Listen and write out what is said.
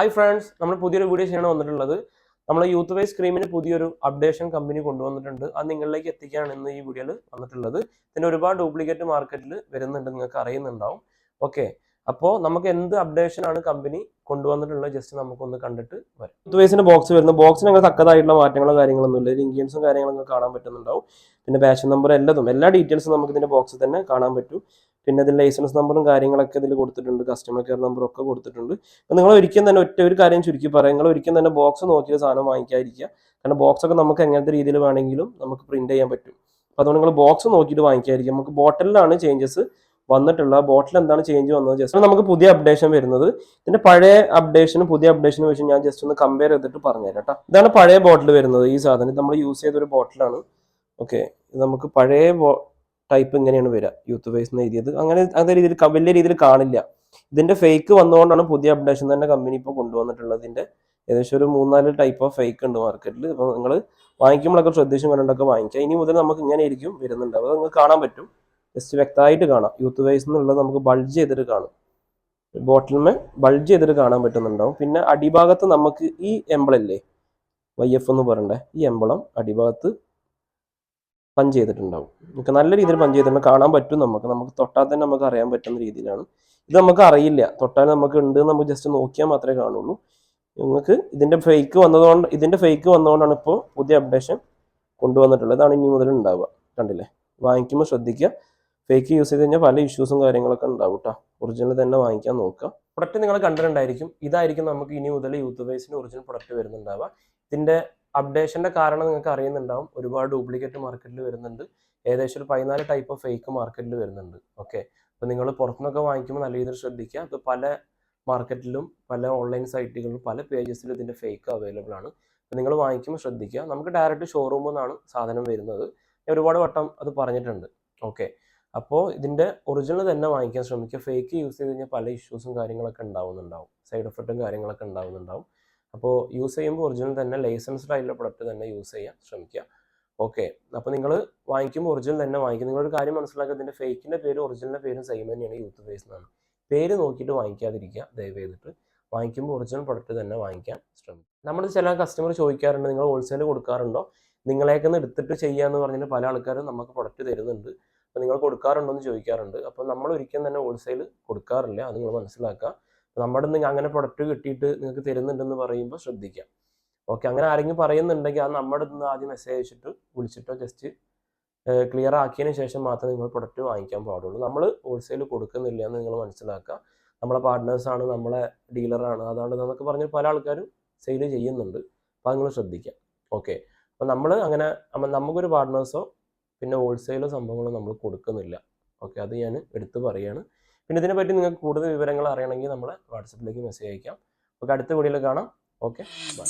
Hi friends, നമ്മൾ പുതിയൊരു video ചെയ്യണം വന്നിട്ടുള്ളത്. നമ്മൾ യൂത്ത് വൈസ് ക്രീമിന് പുതിയൊരു അപ്ഡേഷൻ കമ്പനി കൊണ്ടുവന്നിട്ടുണ്ട്. അത് നിങ്ങളിലേക്ക് എത്തിക്കാനാണ് ഇന്ന് ഈ വീഡിയോയിൽ വന്നിട്ടുള്ളത്. ഇതിന് ഒരുപാട് ഡ്യൂപ്ലിക്കേറ്റ് മാർക്കറ്റിൽ വരുന്നുണ്ട്, നിങ്ങൾക്ക് അറിയുന്നുണ്ടാവും. ഓക്കെ, അപ്പോൾ നമുക്ക് എന്ത് അപ്ഡേഷൻ ആണ് കമ്പനി കൊണ്ടുവന്നിട്ടുള്ളത് ജസ്റ്റ് നമുക്കൊന്ന് കണ്ടിട്ട് വരാം. യൂത്ത് വൈസിന്റെ ബോക്സ് വരുന്ന ബോക്സിന് നിങ്ങൾക്ക് തക്കതായിട്ടുള്ള മാറ്റങ്ങളോ കാര്യങ്ങളൊന്നും ഇല്ല. ഇൻഗ്രീഡിയൻസും കാര്യങ്ങളൊക്കെ കാണാൻ പറ്റുന്നുണ്ടാവും. പിന്നെ ബാച്ച് നമ്പർ എല്ലാ ഡീറ്റെയിൽസും നമുക്ക് ഇതിന്റെ ബോക്സിൽ തന്നെ കാണാൻ പറ്റും. പിന്നെ ഇതിൽ ലൈസൻസ് നമ്പറും കാര്യങ്ങളൊക്കെ ഇതിൽ കൊടുത്തിട്ടുണ്ട്, കസ്റ്റമർ കെയർ നമ്പറും ഒക്കെ കൊടുത്തിട്ടുണ്ട്. അപ്പോൾ നിങ്ങൾ ഒരിക്കലും തന്നെ ഒരു കാര്യം ചുരുക്കി പറയാം, നിങ്ങൾ ഒരിക്കലും തന്നെ ബോക്സ് നോക്കിയ സാധനം വാങ്ങിക്കാതിരിക്കുക. കാരണം ബോക്സ് ഒക്കെ നമുക്ക് എങ്ങനത്തെ രീതിയിൽ വേണമെങ്കിലും നമുക്ക് പ്രിന്റ് ചെയ്യാൻ പറ്റും. അപ്പോൾ അതുകൊണ്ട് നിങ്ങൾ ബോക്സ് നോക്കിയിട്ട് വാങ്ങിക്കാതിരിക്കുക. നമുക്ക് ബോട്ടിലാണ് ചേഞ്ചസ് വന്നിട്ടുള്ള, ബോട്ടിൽ എന്താണ് ചേഞ്ച് വന്നത് ജസ്റ്റ് നമുക്ക് പുതിയ അപ്ഡേഷൻ വരുന്നത്. ഇതിന്റെ പഴയ അപ്ഡേഷനും പുതിയ അപ്ഡേഷനും വെച്ച് ഞാൻ ജസ്റ്റ് ഒന്ന് കമ്പയർ ചെയ്തിട്ട് പറഞ്ഞുതരാം കേട്ടോ. ഇതാണ് പഴയ ബോട്ടിൽ വരുന്നത്. ഈ സാധനം നമ്മൾ യൂസ് ചെയ്തൊരു ബോട്ടിലാണ്. ഓക്കെ, ഇത് നമുക്ക് പഴയ ടൈപ്പ് ഇങ്ങനെയാണ് വരിക, യൂത്ത് വൈസ് എഴുതിയത്. അങ്ങനെ അതേ രീതിയിൽ വലിയ രീതിയിൽ കാണില്ല. ഇതിന്റെ ഫേക്ക് വന്നുകൊണ്ടാണ് പുതിയ അപ്ഡേഷൻ തന്നെ കമ്പനി ഇപ്പോൾ കൊണ്ടുവന്നിട്ടുള്ളത്. ഇതിന്റെ ഏകദേശം ഒരു 3-4 ടൈപ്പ് ഓഫ് ഫേക്ക് ഉണ്ട് മാർക്കറ്റിൽ. അപ്പോൾ നിങ്ങൾ വാങ്ങിക്കുമ്പോഴൊക്കെ ശ്രദ്ധിച്ചും കണ്ടുകൊണ്ടൊക്കെ വാങ്ങിക്കുക. ഇനി മുതൽ നമുക്ക് ഇങ്ങനെ ആയിരിക്കും വരുന്നുണ്ട്. അത് നിങ്ങൾക്ക് കാണാൻ പറ്റും, ജസ്റ്റ് വ്യക്തമായിട്ട് കാണാം. യൂത്ത് വൈസ് എന്നുള്ളത് നമുക്ക് ബൾജ് ചെയ്തിട്ട് കാണും, ബോട്ടിലിന്മേ ബൾജ് ചെയ്തിട്ട് കാണാൻ പറ്റുന്നുണ്ടാവും. പിന്നെ അടിഭാഗത്ത് നമുക്ക് ഈ എംബ്ലല്ലേ YF എന്ന് പറയണ്ടേ, ഈ എംബ്ലം അടിഭാഗത്ത് പഞ്ച് ചെയ്തിട്ടുണ്ടാവും. നമുക്ക് നല്ല രീതിയിൽ പഞ്ച് ചെയ്തിട്ടുണ്ട്, കാണാൻ പറ്റും. നമുക്ക് തൊട്ടാൽ തന്നെ നമുക്ക് അറിയാൻ പറ്റുന്ന രീതിയിലാണ്. ഇത് നമുക്ക് അറിയില്ല, തൊട്ടാൽ നമുക്ക് ഉണ്ട് നമുക്ക് ജസ്റ്റ് നോക്കിയാൽ മാത്രമേ കാണുള്ളൂ. നിങ്ങൾക്ക് ഇതിന്റെ ഫേക്ക് വന്നതുകൊണ്ടാണ് ഇപ്പോൾ പുതിയ അപ്ഡേഷൻ കൊണ്ടുവന്നിട്ടുള്ളത്. ഇതാണ് ഇനി മുതൽ ഉണ്ടാവുക. കണ്ടില്ലേ, വാങ്ങിക്കുമ്പോൾ ശ്രദ്ധിക്കുക. ഫേക്ക് യൂസ് ചെയ്ത് കഴിഞ്ഞാൽ പല ഇഷ്യൂസും കാര്യങ്ങളൊക്കെ ഉണ്ടാവും കേട്ടോ. ഒറിജിനൽ തന്നെ വാങ്ങിക്കാൻ നോക്കുക. പ്രൊഡക്റ്റ് നിങ്ങൾ കണ്ടിട്ടുണ്ടായിരിക്കും. ഇതായിരിക്കും നമുക്ക് ഇനി മുതൽ യൂത്ത് വൈസിന് ഒറിജിനൽ പ്രൊഡക്റ്റ് വരുന്നുണ്ടാവുക. ഇതിന്റെ അപ്ഡേഷന്റെ കാരണം നിങ്ങൾക്ക് അറിയുന്നുണ്ടാവും. ഒരുപാട് ഡ്യൂപ്ലിക്കേറ്റ് മാർക്കറ്റിൽ വരുന്നുണ്ട്. ഏകദേശം ഒരു 14 ടൈപ്പ് ഓഫ് ഫേക്ക് മാർക്കറ്റിൽ വരുന്നുണ്ട്. ഓക്കെ, അപ്പോൾ നിങ്ങൾ പുറത്തുനിന്നൊക്കെ വാങ്ങിക്കുമ്പോൾ നല്ല രീതിയിൽ ശ്രദ്ധിക്കുക. ഇപ്പോൾ പല മാർക്കറ്റിലും പല ഓൺലൈൻ സൈറ്റുകളിലും പല പേജസിലും ഇതിന്റെ ഫേക്ക് അവൈലബിൾ ആണ്. അപ്പോൾ നിങ്ങൾ വാങ്ങിക്കുമ്പോൾ ശ്രദ്ധിക്കുക. നമുക്ക് ഡയറക്റ്റ് ഷോറൂമിൽ നിന്നാണ് സാധനം വരുന്നത്. ഞാൻ ഒരുപാട് വട്ടം അത് പറഞ്ഞിട്ടുണ്ട്. ഓക്കെ, അപ്പോൾ ഇതിന്റെ ഒറിജിനൽ തന്നെ വാങ്ങിക്കാൻ ശ്രമിക്കുക. ഫേക്ക് യൂസ് ചെയ്ത് കഴിഞ്ഞാൽ പല ഇഷ്യൂസും കാര്യങ്ങളൊക്കെ ഉണ്ടാവുന്നുണ്ടാവും, സൈഡ് എഫക്റ്റും കാര്യങ്ങളൊക്കെ ഉണ്ടാവുന്നുണ്ടാവും. അപ്പോൾ യൂസ് ചെയ്യുമ്പോൾ ഒറിജിനൽ തന്നെ ലൈസൻസ്ഡ് ആയിട്ടുള്ള പ്രൊഡക്റ്റ് തന്നെ യൂസ് ചെയ്യാൻ ശ്രമിക്കുക. ഓക്കെ, അപ്പോൾ നിങ്ങൾ വാങ്ങിക്കുമ്പോൾ ഒറിജിനൽ തന്നെ വാങ്ങിക്കുക. നിങ്ങളൊരു കാര്യം മനസ്സിലാക്കുക, ഇതിൻ്റെ ഫേക്കിൻ്റെ പേര് ഒറിജിനലിൻ്റെ പേരും സെയിം തന്നെയാണ്, യൂത്ത് വൈസ് എന്നാണ്. പേര് നോക്കിയിട്ട് വാങ്ങിക്കാതിരിക്കുക ദയവ് ചെയ്തിട്ട്. വാങ്ങിക്കുമ്പോൾ ഒറിജിനൽ പ്രൊഡക്റ്റ് തന്നെ വാങ്ങിക്കാൻ ശ്രമിക്കുക. നമ്മൾ ചില കസ്റ്റമർ ചോദിക്കാറുണ്ട്, നിങ്ങൾ ഹോൾസെയിൽ കൊടുക്കാറുണ്ടോ, നിങ്ങളേക്കൊന്ന് എടുത്തിട്ട് ചെയ്യാമെന്ന് പറഞ്ഞിട്ട് പല ആൾക്കാരും നമുക്ക് പ്രൊഡക്റ്റ് തരുന്നുണ്ട്. അപ്പോൾ നിങ്ങൾ കൊടുക്കാറുണ്ടോ എന്ന് ചോദിക്കാറുണ്ട്. അപ്പോൾ നമ്മൾ ഒരിക്കലും തന്നെ ഹോൾസെയിൽ കൊടുക്കാറില്ല, അത് നിങ്ങൾ മനസ്സിലാക്കുക. നമ്മുടെ അങ്ങനെ പ്രൊഡക്റ്റ് കിട്ടിയിട്ട് നിങ്ങൾക്ക് തരുന്നുണ്ടെന്ന് പറയുമ്പോൾ ശ്രദ്ധിക്കാം. ഓക്കെ, അങ്ങനെ ആരെങ്കിലും പറയുന്നുണ്ടെങ്കിൽ അത് നമ്മുടെ നിന്ന് ആദ്യം മെസ്സേജ് അയച്ചിട്ട് വിളിച്ചിട്ടോ ജസ്റ്റ് ക്ലിയർ ആക്കിയതിന് ശേഷം മാത്രമേ നിങ്ങൾ പ്രൊഡക്റ്റ് വാങ്ങിക്കാൻ പാടുള്ളൂ. നമ്മൾ ഹോൾസെയിൽ കൊടുക്കുന്നില്ല എന്ന് നിങ്ങൾ മനസ്സിലാക്കുക. നമ്മളെ പാർട്ട്നേഴ്സാണ്, നമ്മളെ ഡീലറാണ്, അതാണ് എന്നൊക്കെ പറഞ്ഞ് പല ആൾക്കാരും സെയിൽ ചെയ്യുന്നുണ്ട്. അപ്പോൾ അത് നിങ്ങൾ ശ്രദ്ധിക്കാം. ഓക്കെ, അപ്പോൾ നമ്മൾ അങ്ങനെ നമുക്കൊരു പാർട്ട്നേഴ്സോ പിന്നെ ഹോൾസെയിലോ സംഭവങ്ങളോ നമ്മൾ കൊടുക്കുന്നില്ല. ഓക്കെ, അത് ഞാൻ എടുത്തു പറയുകയാണ്. പിന്നെ ഇതിനെപ്പറ്റി നിങ്ങൾക്ക് കൂടുതൽ വിവരങ്ങൾ അറിയണമെങ്കിൽ നമ്മളെ വാട്സപ്പിലേക്ക് മെസ്സേജ് അയക്കാം. ഓക്കെ, അടുത്ത വീഡിയോയിൽ കാണാം. Okay, by.